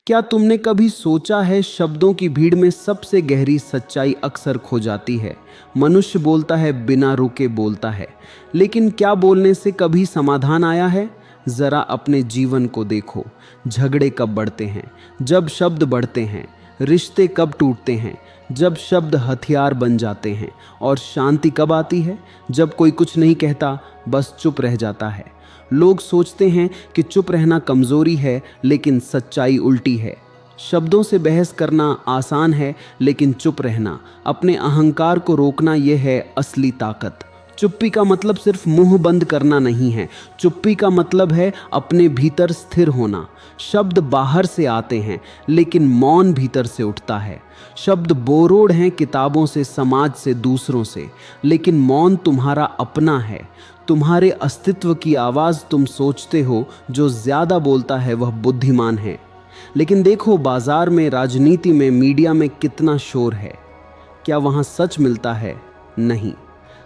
क्या तुमने कभी सोचा है, शब्दों की भीड़ में सबसे गहरी सच्चाई अक्सर खो जाती है। मनुष्य बोलता है, बिना रुके बोलता है, लेकिन क्या बोलने से कभी समाधान आया है? जरा अपने जीवन को देखो। झगड़े कब बढ़ते हैं? जब शब्द बढ़ते हैं। रिश्ते कब टूटते हैं? जब शब्द हथियार बन जाते हैं। और शांति कब आती है? जब कोई कुछ नहीं कहता, बस चुप रह जाता है। लोग सोचते हैं कि चुप रहना कमजोरी है, लेकिन सच्चाई उल्टी है। शब्दों से बहस करना आसान है, लेकिन चुप रहना, अपने अहंकार को रोकना, यह है असली ताकत। चुप्पी का मतलब सिर्फ मुंह बंद करना नहीं है। चुप्पी का मतलब है अपने भीतर स्थिर होना। शब्द बाहर से आते हैं, लेकिन मौन भीतर से उठता है। शब्द बोरोड हैं किताबों से, समाज से, दूसरों से, लेकिन मौन तुम्हारा अपना है। तुम्हारे अस्तित्व की आवाज़ तुम सोचते हो। जो ज़्यादा बोलता है वह बुद्धिमान है। लेकिन देखो, बाजार में, राजनीति में, मीडिया में कितना शोर है। क्या वहाँ सच मिलता है? नहीं।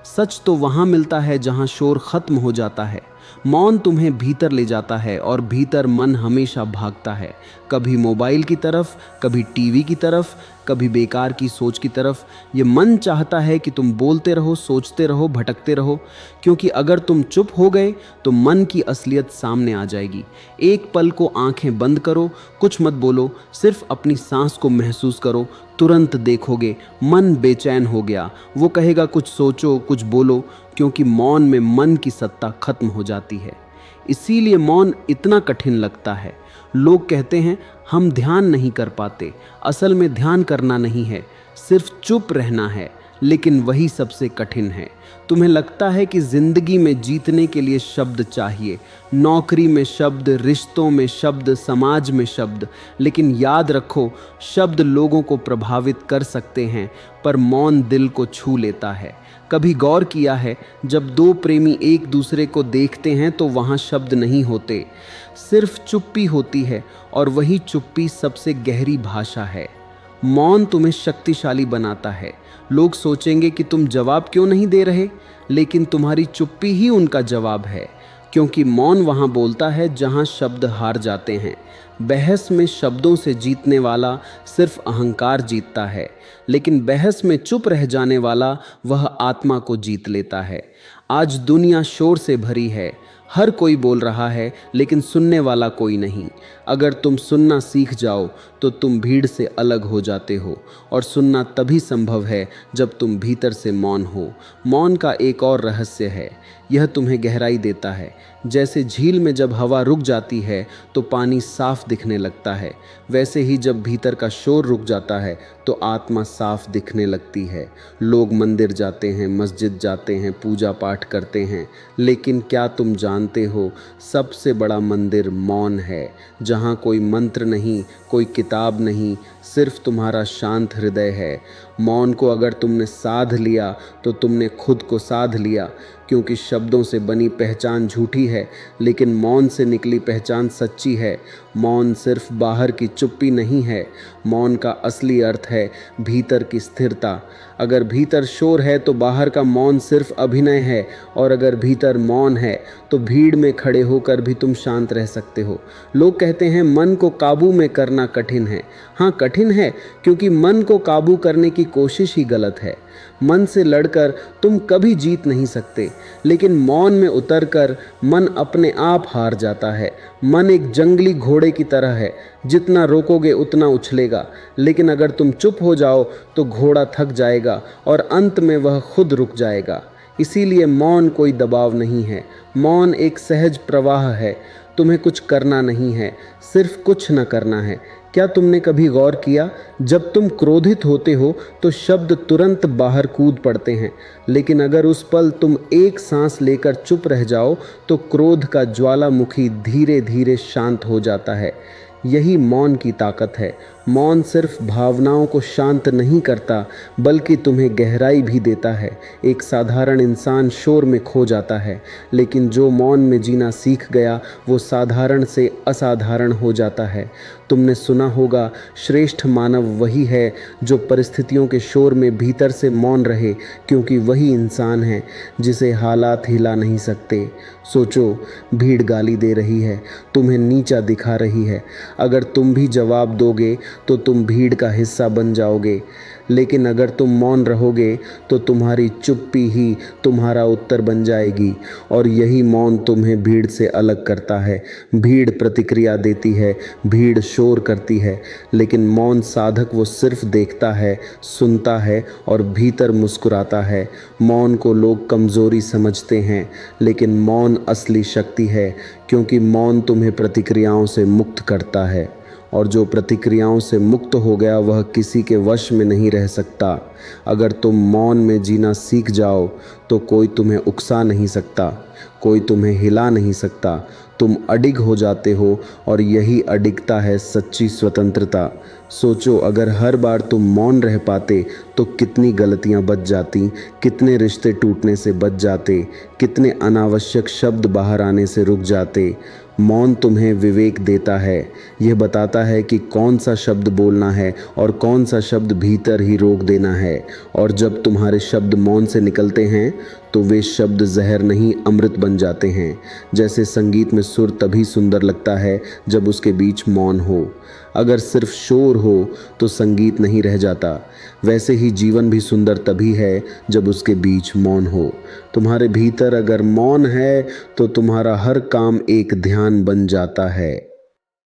सच तो वहाँ मिलता है जहाँ शोर खत्म हो जाता है। मौन तुम्हें भीतर ले जाता है, और भीतर मन हमेशा भागता है। कभी मोबाइल की तरफ, कभी टीवी की तरफ, कभी बेकार की सोच की तरफ। ये मन चाहता है कि तुम बोलते रहो, सोचते रहो, भटकते रहो, क्योंकि अगर तुम चुप हो गए तो मन की असलियत सामने आ जाएगी। एक पल को आंखें बंद करो, कुछ मत बोलो, सिर्फ अपनी सांस को महसूस करो। तुरंत देखोगे मन बेचैन हो गया। वो कहेगा कुछ सोचो, कुछ बोलो, क्योंकि मौन में मन की सत्ता खत्म हो जाती है। इसीलिए मौन इतना कठिन लगता है। लोग कहते हैं हम ध्यान नहीं कर पाते। असल में ध्यान करना नहीं है, सिर्फ चुप रहना है। लेकिन वही सबसे कठिन है। तुम्हें लगता है कि जिंदगी में जीतने के लिए शब्द चाहिए, नौकरी में शब्द, रिश्तों में शब्द, समाज में शब्द। लेकिन याद रखो, शब्द लोगों को प्रभावित कर सकते हैं, पर मौन दिल को छू लेता है। कभी गौर किया है, जब दो प्रेमी एक दूसरे को देखते हैं तो वहाँ शब्द नहीं होते, सिर्फ चुप्पी होती है। और वही चुप्पी सबसे गहरी भाषा है। मौन तुम्हें शक्तिशाली बनाता है। लोग सोचेंगे कि तुम जवाब क्यों नहीं दे रहे, लेकिन तुम्हारी चुप्पी ही उनका जवाब है। क्योंकि मौन वहाँ बोलता है जहाँ शब्द हार जाते हैं। बहस में शब्दों से जीतने वाला सिर्फ अहंकार जीतता है, लेकिन बहस में चुप रह जाने वाला वह आत्मा को जीत लेता है। आज दुनिया शोर से भरी है, हर कोई बोल रहा है, लेकिन सुनने वाला कोई नहीं। अगर तुम सुनना सीख जाओ तो तुम भीड़ से अलग हो जाते हो, और सुनना तभी संभव है जब तुम भीतर से मौन हो। मौन का एक और रहस्य है, यह तुम्हें गहराई देता है। जैसे झील में जब हवा रुक जाती है तो पानी साफ दिखने लगता है, वैसे ही जब भीतर का शोर रुक जाता है तो आत्मा साफ दिखने लगती है। लोग मंदिर जाते हैं, मस्जिद जाते हैं, पूजा पाठ करते हैं, लेकिन क्या तुम जानते हो, सबसे बड़ा मंदिर मौन है, जहाँ कोई मंत्र नहीं, कोई किताब नहीं, सिर्फ तुम्हारा शांत हृदय है। मौन को अगर तुमने साध लिया तो तुमने खुद को साध लिया, क्योंकि शब्दों से बनी पहचान झूठी है, लेकिन मौन से निकली पहचान सच्ची है। मौन सिर्फ बाहर की चुप्पी नहीं है, मौन का असली अर्थ है भीतर की स्थिरता। अगर भीतर शोर है तो बाहर का मौन सिर्फ अभिनय है, और अगर भीतर मौन है तो भीड़ में खड़े होकर भी तुम शांत रह सकते हो। लोग कहते हैं मन को काबू में करना कठिन है। हाँ, कठिन है, क्योंकि मन को काबू करने की कोशिश ही गलत है। मन से लड़कर तुम कभी जीत नहीं सकते, लेकिन मौन में उतरकर मन अपने आप हार जाता है। मन एक जंगली घोड़े की तरह है, जितना रोकोगे उतना उछलेगा, लेकिन अगर तुम चुप हो जाओ तो घोड़ा थक जाएगा और अंत में वह खुद रुक जाएगा। इसीलिए मौन कोई दबाव नहीं है, मौन एक सहज प्रवाह है। तुम्हें कुछ करना नहीं है, सिर्फ कुछ न करना है। क्या तुमने कभी गौर किया, जब तुम क्रोधित होते हो तो शब्द तुरंत बाहर कूद पड़ते हैं, लेकिन अगर उस पल तुम एक सांस लेकर चुप रह जाओ तो क्रोध का ज्वालामुखी धीरे धीरे शांत हो जाता है। यही मौन की ताकत है। मौन सिर्फ भावनाओं को शांत नहीं करता, बल्कि तुम्हें गहराई भी देता है। एक साधारण इंसान शोर में खो जाता है, लेकिन जो मौन में जीना सीख गया वो साधारण से असाधारण हो जाता है। तुमने सुना होगा, श्रेष्ठ मानव वही है जो परिस्थितियों के शोर में भीतर से मौन रहे, क्योंकि वही इंसान है जिसे हालात हिला नहीं सकते। सोचो, भीड़ गाली दे रही है, तुम्हें नीचा दिखा रही है, अगर तुम भी जवाब दोगे तो तुम भीड़ का हिस्सा बन जाओगे, लेकिन अगर तुम मौन रहोगे तो तुम्हारी चुप्पी ही तुम्हारा उत्तर बन जाएगी। और यही मौन तुम्हें भीड़ से अलग करता है। भीड़ प्रतिक्रिया देती है, भीड़ शोर करती है, लेकिन मौन साधक वो सिर्फ देखता है, सुनता है और भीतर मुस्कुराता है। मौन को लोग कमज़ोरी समझते हैं, लेकिन मौन असली शक्ति है, क्योंकि मौन तुम्हें प्रतिक्रियाओं से मुक्त करता है। और जो प्रतिक्रियाओं से मुक्त हो गया वह किसी के वश में नहीं रह सकता। अगर तुम मौन में जीना सीख जाओ तो कोई तुम्हें उकसा नहीं सकता, कोई तुम्हें हिला नहीं सकता। तुम अडिग हो जाते हो और यही अडिगता है सच्ची स्वतंत्रता। सोचो, अगर हर बार तुम मौन रह पाते तो कितनी गलतियां बच जाती, कितने रिश्ते टूटने से बच जाते, कितने अनावश्यक शब्द बाहर आने से रुक जाते। मौन तुम्हें विवेक देता है। यह बताता है कि कौन सा शब्द बोलना है और कौन सा शब्द भीतर ही रोक देना है। और जब तुम्हारे शब्द मौन से निकलते हैं तो वे शब्द जहर नहीं, अमृत बन जाते हैं। जैसे संगीत में सुर तभी सुंदर लगता है जब उसके बीच मौन हो। अगर सिर्फ शोर हो तो संगीत नहीं रह जाता। वैसे ही जीवन भी सुंदर तभी है जब उसके बीच मौन हो। तुम्हारे भीतर अगर मौन है तो तुम्हारा हर काम एक ध्यान बन जाता है।